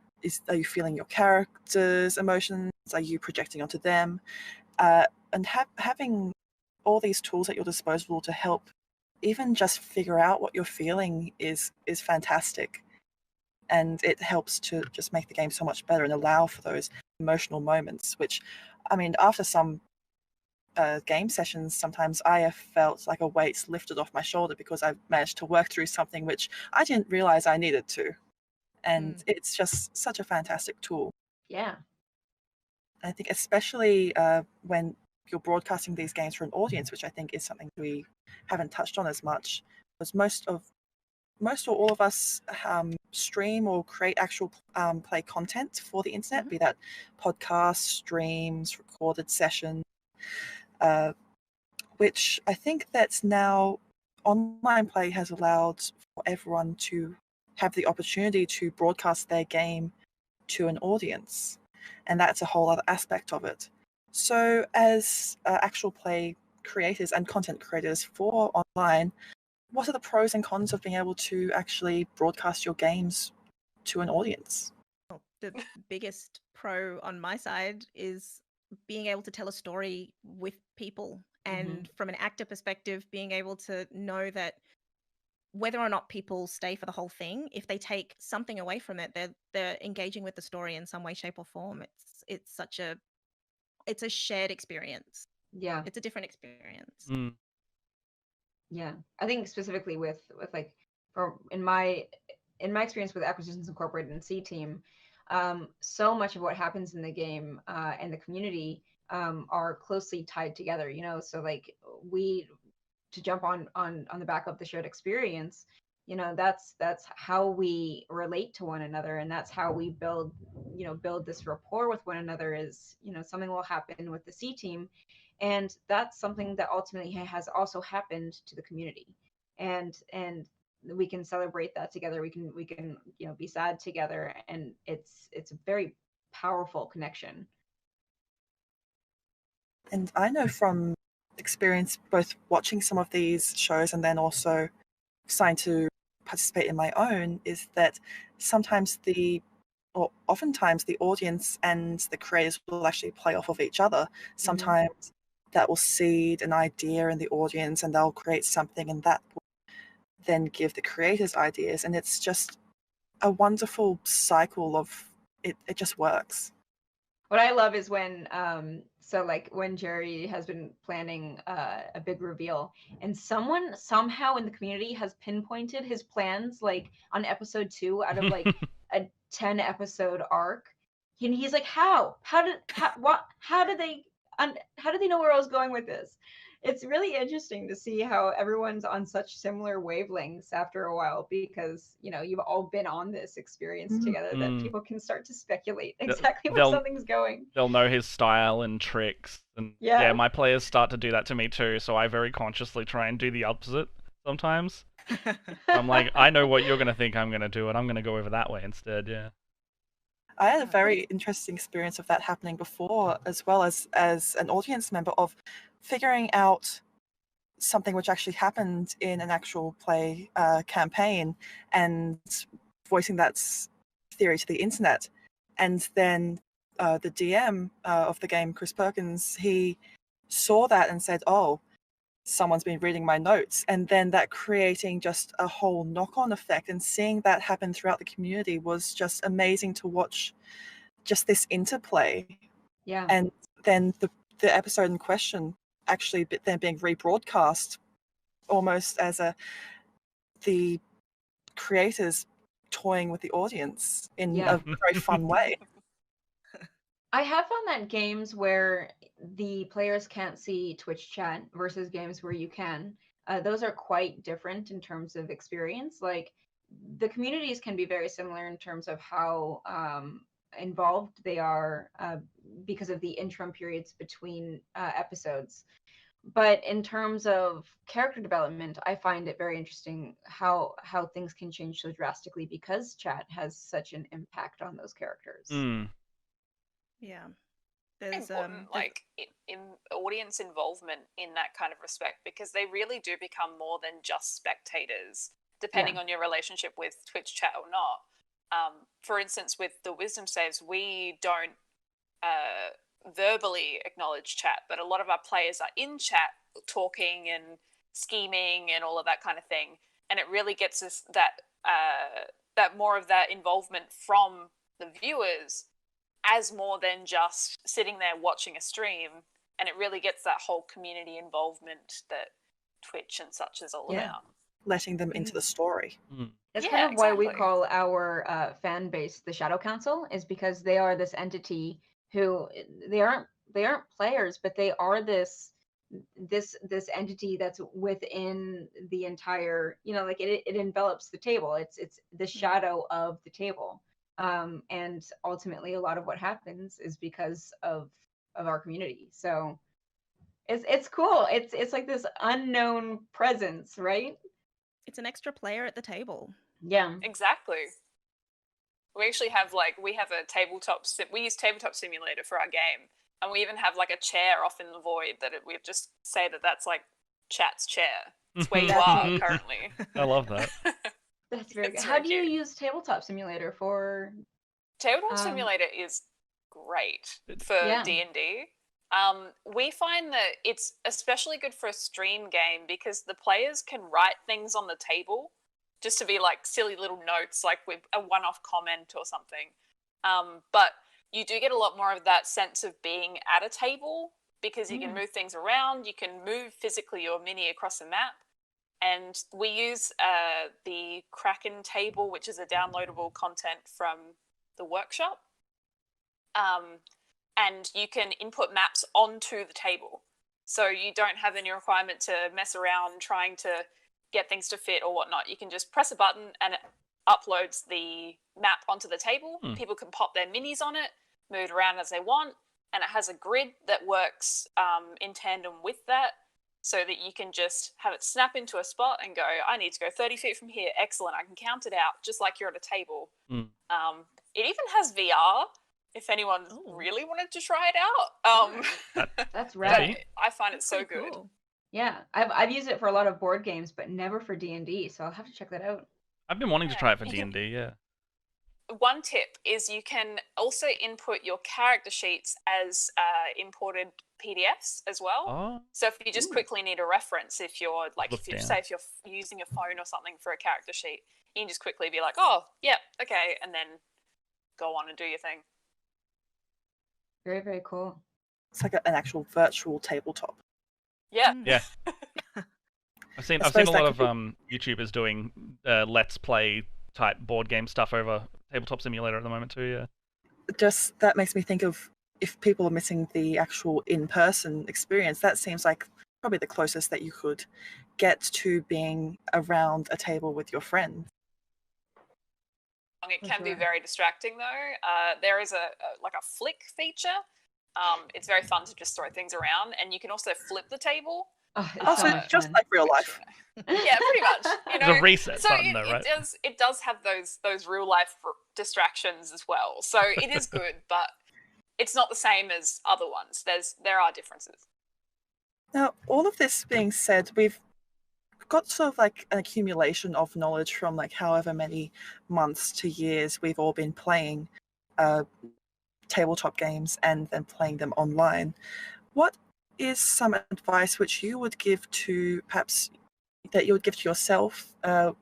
A: are you feeling your character's emotions? Are you projecting onto them? And having all these tools at your disposal to help even just figure out what you're feeling is fantastic. And it helps to just make the game so much better and allow for those emotional moments, which, I mean, after some game sessions, sometimes I have felt like a weight's lifted off my shoulder because I've managed to work through something which I didn't realize I needed to. And it's just such a fantastic tool.
B: Yeah.
A: I think especially when you're broadcasting these games for an audience, which I think is something we haven't touched on as much, because most or all of us stream or create actual play content for the internet, be that podcasts, streams, recorded sessions, which I think that's now online play has allowed for everyone to have the opportunity to broadcast their game to an audience. And that's a whole other aspect of it. So as actual play creators and content creators for online, what are the pros and cons of being able to actually broadcast your games to an audience?
F: Well, the biggest pro on my side is being able to tell a story with people. And from an actor perspective, being able to know that whether or not people stay for the whole thing, if they take something away from it, they're engaging with the story in some way, shape, or form. It's a shared experience.
B: Yeah.
F: It's a different experience.
B: Yeah. I think specifically with like in my experience with Acquisitions Incorporated and C Team, so much of what happens in the game and the community are closely tied together, you know. So like to jump on the back of the shared experience, you know, that's how we relate to one another, and that's how we build this rapport with one another. Is, you know, something will happen with the C Team, and that's something that ultimately has also happened to the community, and we can celebrate that together. We can you know, be sad together, and it's a very powerful connection.
A: And I know from experience, both watching some of these shows and then also starting to participate in my own, is that oftentimes the audience and the creators will actually play off of each other. Sometimes that will seed an idea in the audience and they'll create something, and that will then give the creators ideas, and it's just a wonderful cycle of it. It just works.
B: What I love is when so like when Jerry has been planning a big reveal, and someone somehow in the community has pinpointed his plans like on episode 2 out of like a 10 episode arc, and he's like, how did they know where I was going with this? It's really interesting to see how everyone's on such similar wavelengths after a while, because, you know, you've all been on this experience together, that people can start to speculate exactly where something's going.
E: They'll know his style and tricks. And yeah, my players start to do that to me too, so I very consciously try and do the opposite sometimes. I'm like, I know what you're going to think I'm going to do, and I'm going to go over that way instead, yeah.
A: I had a very interesting experience of that happening before, as well as an audience member, of figuring out something which actually happened in an actual play campaign and voicing that theory to the internet. And then the DM of the game, Chris Perkins, he saw that and said, oh, someone's been reading my notes. And then that creating just a whole knock-on effect, and seeing that happen throughout the community was just amazing to watch, just this interplay.
B: Yeah.
A: And then the episode in question actually then being rebroadcast almost as the creators toying with the audience in a very fun way.
B: I have found that games where the players can't see Twitch chat versus games where you can, those are quite different in terms of experience. Like, the communities can be very similar in terms of how involved they are because of the interim periods between episodes. But in terms of character development, I find it very interesting how things can change so drastically because chat has such an impact on those characters.
F: Yeah.
D: There's like in audience involvement in that kind of respect, because they really do become more than just spectators, depending on your relationship with Twitch chat or not. For instance, with the wisdom saves, we don't verbally acknowledge chat, but a lot of our players are in chat talking and scheming and all of that kind of thing, and it really gets us that more of that involvement from the viewers, as more than just sitting there watching a stream, and it really gets that whole community involvement that Twitch and such is all about.
A: Letting them into the story.
B: That's kind of why we call our fan base the Shadow Council, is because they are this entity who they aren't players, but they are this entity that's within the entire, you know, like it envelops the table. It's the shadow of the table. And ultimately a lot of what happens is because of our community. So it's cool. It's like this unknown presence, right?
F: It's an extra player at the table.
B: Yeah,
D: exactly. We actually have we use Tabletop Simulator for our game, And we even have like a chair off in the void that we just say that that's like chat's chair. It's where you are currently.
E: I love that.
B: That's very good.
D: It's
B: How
D: very
B: do you
D: cute.
B: use Tabletop Simulator for?
D: Tabletop Simulator is great for
B: Yeah.
D: D&D. We find that it's especially good for a stream game because the players can write things on the table just to be like silly little notes, like with a one-off comment or something. But you do get a lot more of that sense of being at a table because you can move things around, you can move physically your mini across the map. And we use the Kraken table, which is a downloadable content from the workshop. And you can input maps onto the table. So you don't have any requirement to mess around trying to get things to fit or whatnot. You can just press a button and it uploads the map onto the table. People can pop their minis on it, move it around as they want, and it has a grid that works in tandem with that so that you can just have it snap into a spot and go, I need to go 30 feet from here. Excellent. I can count it out just like you're at a table. It even has VR if anyone really wanted to try it out.
B: That's right.
D: I find it so good.
F: Cool.
B: Yeah, I've used it for a lot of board games, but never for D&D. So I'll have to check that out.
E: I've been wanting to try it for D&D, yeah.
D: One tip is you can also input your character sheets as imported PDFs as well.
E: Oh.
D: So if you just quickly need a reference, if you're like,
E: Look
D: if you're using a phone or something for a character sheet, you can just quickly be like, oh, yeah, okay, and then go on and do your thing.
B: Very, very cool.
A: It's like an actual virtual tabletop.
D: Yeah.
E: Yeah. I've seen a
A: suppose
E: lot
A: that
E: of YouTubers doing let's play type board game stuff over Tabletop Simulator at the moment too, yeah.
A: Just that makes me think of if people are missing the actual in-person experience, that seems like probably the closest that you could get to being around a table with your friends.
D: It can be very distracting though. There is a flick feature. It's very fun to just throw things around, and you can also flip the table.
B: Oh, it's
A: Also,
B: so much
A: just
B: fun.
A: like real life.
D: Yeah, pretty much. You know,
E: There's a reset
D: so
E: button though, right?
D: it does have those real life distractions as well. So it is good, but it's not the same as other ones. There are differences.
A: Now, all of this being said, we've got sort of like an accumulation of knowledge from like however many months to years we've all been playing tabletop games and then playing them online. What is some advice which you would give to perhaps that you would give to yourself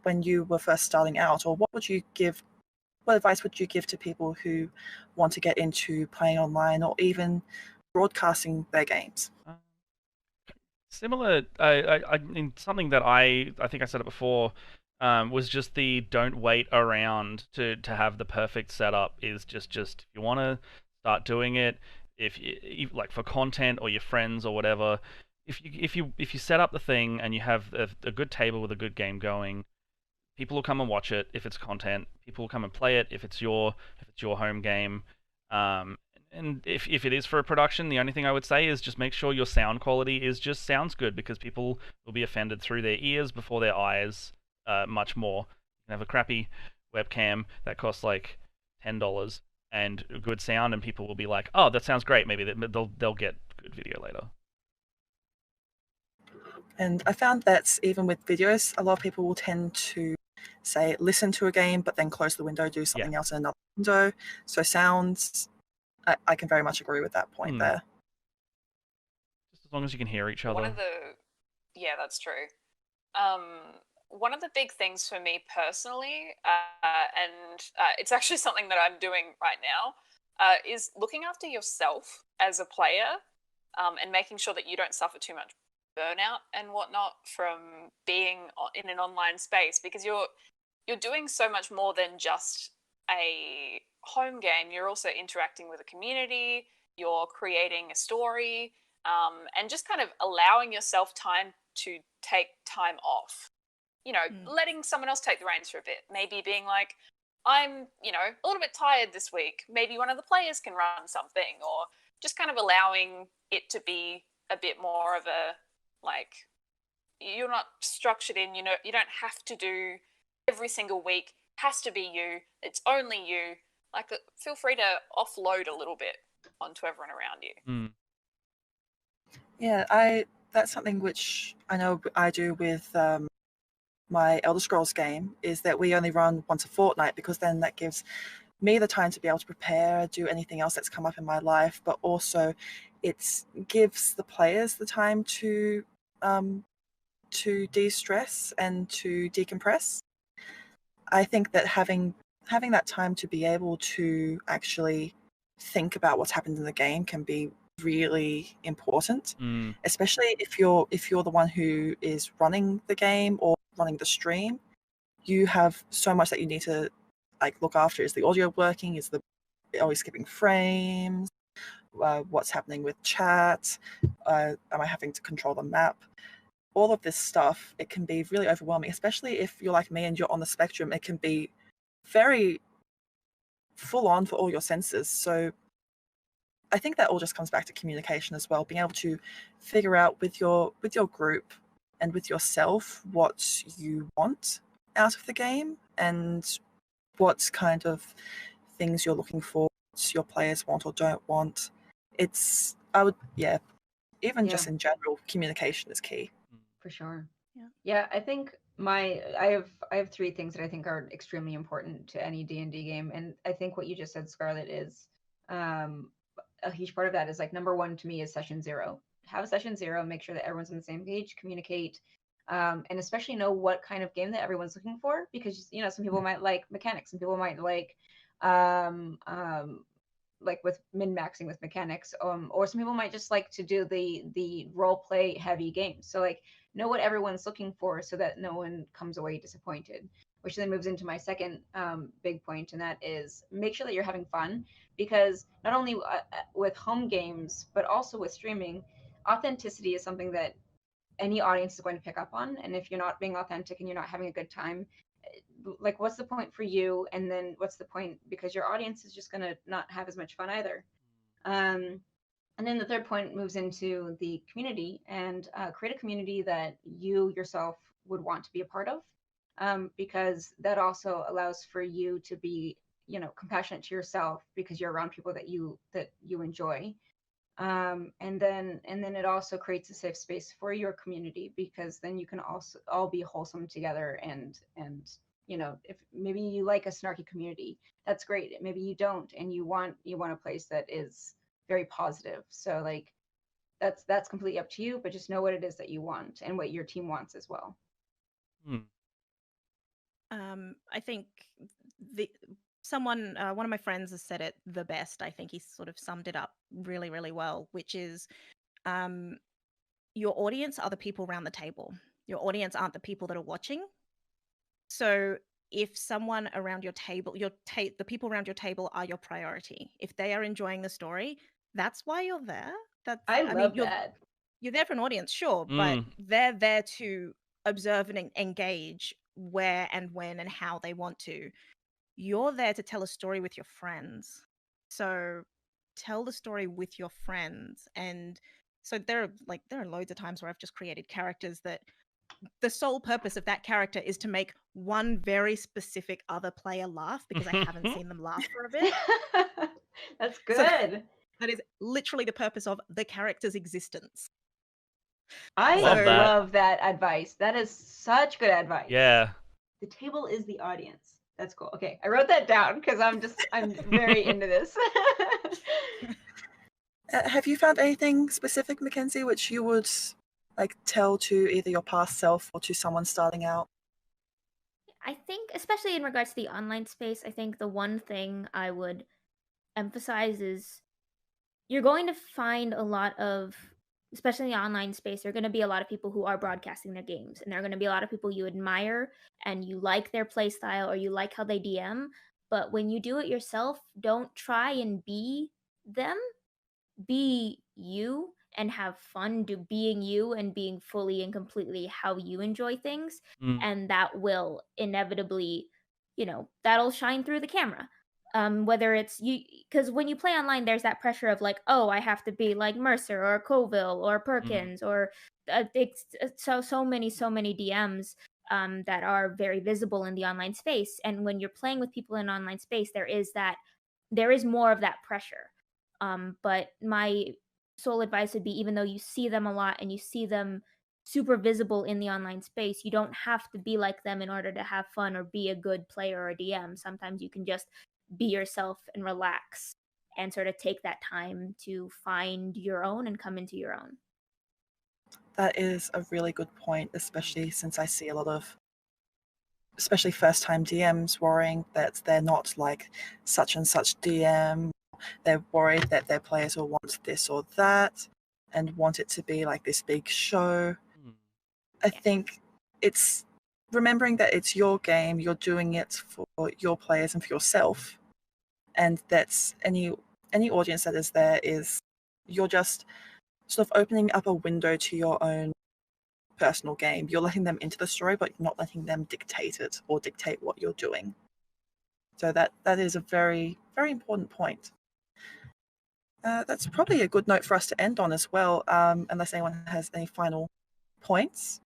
A: when you were first starting out, or what advice would you give to people who want to get into playing online or even broadcasting their games?
E: Similar, I mean, something that I think I said it before, was just the don't wait around to have the perfect setup. Is just if you want to start doing it, if you like for content or your friends or whatever, if you set up the thing and you have a good table with a good game going, people will come and watch it if it's content. People will come and play it if it's your home game. And if it is for a production, the only thing I would say is just make sure your sound quality sounds good, because people will be offended through their ears before their eyes much more. You can have a crappy webcam that costs like $10 and good sound, and people will be like, oh, that sounds great. Maybe they'll get good video later.
A: And I found that even with videos, a lot of people will tend to say listen to a game, but then close the window, do something else in another window. So sounds, I can very much agree with that point there.
E: Just as long as you can hear each other.
D: Yeah, that's true. One of the big things for me personally, and it's actually something that I'm doing right now, is looking after yourself as a player, and making sure that you don't suffer too much burnout and whatnot from being in an online space, because you're doing so much more than just a home game. You're also interacting with a community, you're creating a story, and just kind of allowing yourself time to take time off. You know, letting someone else take the reins for a bit. Maybe being like, I'm, a little bit tired this week. Maybe one of the players can run something, or just kind of allowing it to be a bit more of a, like, you're not structured in, you don't have to do every single week. Has to be you. It's only you. Like, feel free to offload a little bit to everyone around you.
E: Mm.
A: Yeah, that's something which I know I do with my Elder Scrolls game, is that we only run once a fortnight, because then that gives me the time to be able to prepare, do anything else that's come up in my life, but also it gives the players the time to de-stress and to decompress. I think that having that time to be able to actually think about what's happened in the game can be really important, especially if you're the one who is running the game or running the stream. You have so much that you need to like look after. Is the audio working? Is the always skipping frames? What's happening with chat? Am I having to control the map? All of this stuff, it can be really overwhelming, especially if you're like me and you're on the spectrum. It can be very full on for all your senses. So I think that all just comes back to communication as well, being able to figure out with your group and with yourself what you want out of the game and what kind of things you're looking for, what your players want or don't want. Just in general, communication is key.
B: For sure.
F: Yeah.
B: Yeah, I think I have three things that I think are extremely important to any D&D game, and I think what you just said, Scarlet, is a huge part of that. Is like number one to me is session 0. Have a session 0, make sure that everyone's on the same page, communicate, and especially know what kind of game that everyone's looking for, because some people might like mechanics, some people might like with min-maxing with mechanics, or some people might just like to do the role play heavy games. So like know what everyone's looking for so that no one comes away disappointed, which then moves into my second big point, and that is make sure that you're having fun, because not only with home games but also with streaming, authenticity is something that any audience is going to pick up on. And if you're not being authentic and you're not having a good time, like what's the point for you, and then what's the point, because your audience is just going to not have as much fun either. And then the third point moves into the community, and create a community that you yourself would want to be a part of, because that also allows for you to be compassionate to yourself, because you're around people that you enjoy. And then it also creates a safe space for your community, because then you can also all be wholesome together. And if maybe you like a snarky community, that's great. Maybe you don't, and you want a place that is very positive. So like that's completely up to you, but just know what it is that you want and what your team wants as well.
F: I think one of my friends has said it the best. I think he sort of summed it up really, really well, which is your audience are the people around the table. Your audience aren't the people that are watching. So if someone around your table, the people around your table are your priority. If they are enjoying the story, that's why you're there.
B: I love that.
F: You're there for an audience, sure, but they're there to observe and engage where and when and how they want to. You're there to tell a story with your friends. So tell the story with your friends. And so there are loads of times where I've just created characters that the sole purpose of that character is to make one very specific other player laugh, because I haven't seen them laugh for a bit.
B: That's good.
F: So that is literally the purpose of the character's existence.
B: I love that advice. That is such good advice.
E: Yeah.
B: The table is the audience. That's cool. Okay, I wrote that down because I'm very into this.
A: Have you found anything specific, Makenzie, which you would like tell to either your past self or to someone starting out?
C: I think, especially in regards to the online space, I think the one thing I would emphasize is you're going to find a lot of, especially in the online space, there are going to be a lot of people who are broadcasting their games, and there are going to be a lot of people you admire and you like their play style or you like how they DM. But when you do it yourself, don't try and be them. Be you and have fun being you and being fully and completely how you enjoy things. And that will inevitably, that'll shine through the camera. Whether it's you, because when you play online, there's that pressure of like, oh, I have to be like Mercer or Colville or Perkins or so many DMs that are very visible in the online space. And when you're playing with people in online space, there is more of that pressure. But my sole advice would be, even though you see them a lot and you see them super visible in the online space, you don't have to be like them in order to have fun or be a good player or DM. Sometimes you can just be yourself and relax and sort of take that time to find your own and come into your own.
A: That is a really good point, especially since I see a lot of, especially first-time DMs worrying that they're not like such and such DM. They're worried that their players will want this or that and want it to be like this big show. I think it's remembering that it's your game, you're doing it for your players and for yourself, and that's any audience that is there is you're just sort of opening up a window to your own personal game. You're letting them into the story, but not letting them dictate it or dictate what you're doing. So that is a very, very important point. That's probably a good note for us to end on as well, unless anyone has any final points.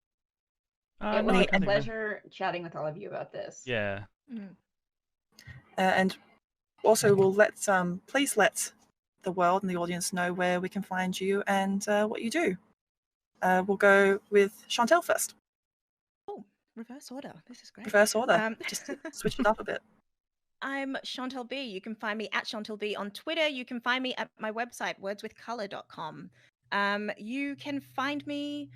B: It was
E: No,
B: a pleasure chatting with all of you about this.
E: Yeah.
A: And also, we'll please let the world and the audience know where we can find you and what you do. We'll go with Shauntelle first.
F: Oh, reverse order. This is great.
A: Reverse order. Just to switch it up a bit.
F: I'm Shauntelle B. You can find me at Shauntelle B on Twitter. You can find me at my website, wordswithcolor.com. You can find me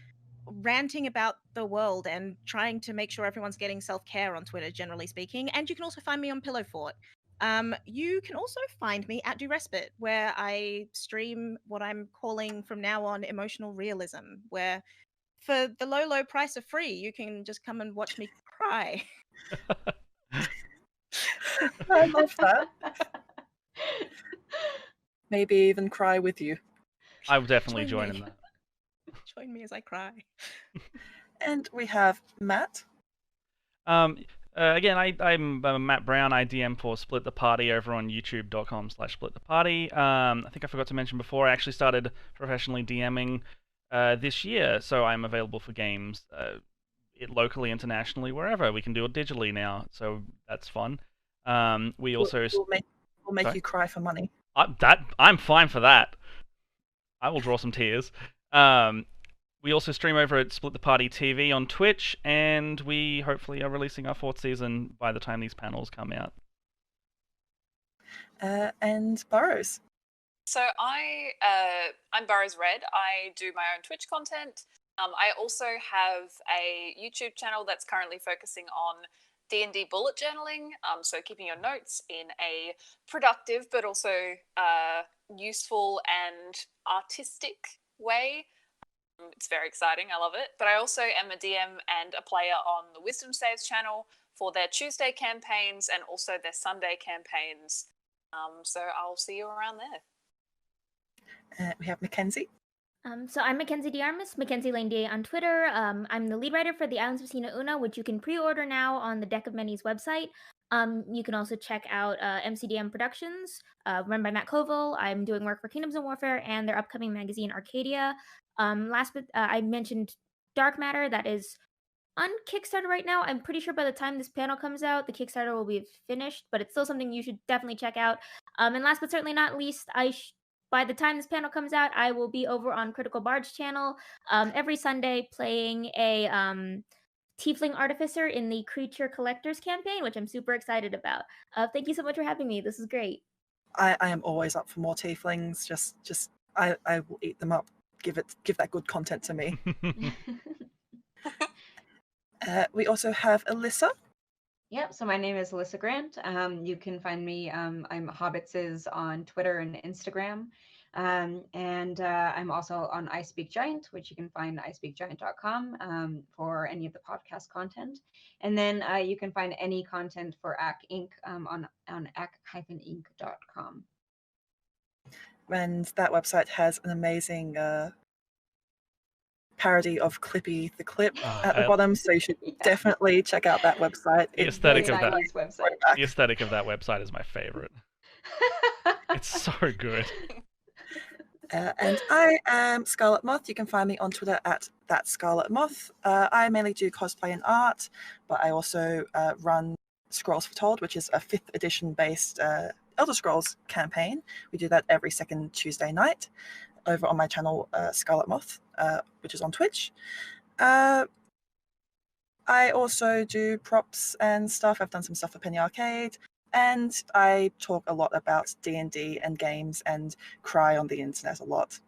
F: ranting about the world and trying to make sure everyone's getting self-care on Twitter, generally speaking. And you can also find me on Pillow Fort. You can also find me at Do Respite, where I stream what I'm calling from now on emotional realism, where for the low price of free, you can just come and watch me cry.
A: I love that. Maybe even cry with you.
E: I will definitely join in that.
F: Join me as I cry.
A: And we have Matt.
E: Again, I'm Matt Brown. I DM for Split the Party over on youtube.com/splittheparty. I think I forgot to mention before, I actually started professionally DMing this year, so I'm available for games locally, internationally, wherever. We can do it digitally now, so that's fun. We also...
A: We'll make you cry for money.
E: I'm fine for that. I will draw some tears. We also stream over at Split the Party TV on Twitch, and we hopefully are releasing our 4th season by the time these panels come out.
A: And Burrows.
D: So I'm BurrowsRed. I do my own Twitch content. I also have a YouTube channel that's currently focusing on D&D bullet journaling, so keeping your notes in a productive but also useful and artistic way. It's very exciting. I love it. But I also am a DM and a player on the Wisdom Saves channel for their Tuesday campaigns and also their Sunday campaigns. So I'll see you around there.
A: We have Makenzie.
C: So I'm Makenzie Armas, Makenzie Lane DA on Twitter. I'm the lead writer for the Islands of Sina Una, which you can pre-order now on the Deck of Many's website. You can also check out MCDM Productions, run by Matt Koval. I'm doing work for Kingdoms of Warfare and their upcoming magazine Arcadia. Last but I mentioned Dark Matter, that is on Kickstarter right now. I'm pretty sure by the time this panel comes out, the Kickstarter will be finished, but it's still something you should definitely check out. And last but certainly not least, by the time this panel comes out, I will be over on Critical Bard's channel every Sunday playing a Tiefling Artificer in the Creature Collectors campaign, which I'm super excited about. Thank you so much for having me. This is great.
A: I am always up for more Tieflings. I will eat them up. Give that good content to me. We also have Alyssa.
B: Yep, so my name is Alyssa Grant. You can find me, I'm Hobbitses on Twitter and Instagram. And I'm also on I Speak Giant, which you can find at ispeakgiant.com for any of the podcast content. And then you can find any content for ACK Inc. on ack-inc.com.
A: And that website has an amazing parody of Clippy the Clip at the bottom, so you should definitely check out that website.
E: The aesthetic of that website is my favorite. It's so good.
A: And I am Scarlet Moth. You can find me on Twitter at @thatscarletmoth. I mainly do cosplay and art, but I also run Scrolls Foretold, which is a 5th edition based Elder Scrolls campaign. We do that every second Tuesday night over on my channel, Scarlet Moth, which is on Twitch. I also do props and stuff. I've done some stuff for Penny Arcade, and I talk a lot about D&D and games and cry on the internet a lot.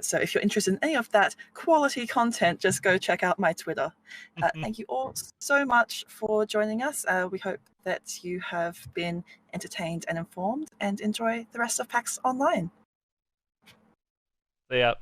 A: So if you're interested in any of that quality content, just go check out my Twitter. Thank you all so much for joining us. We hope that you have been entertained and informed, and enjoy the rest of PAX Online.
E: See ya.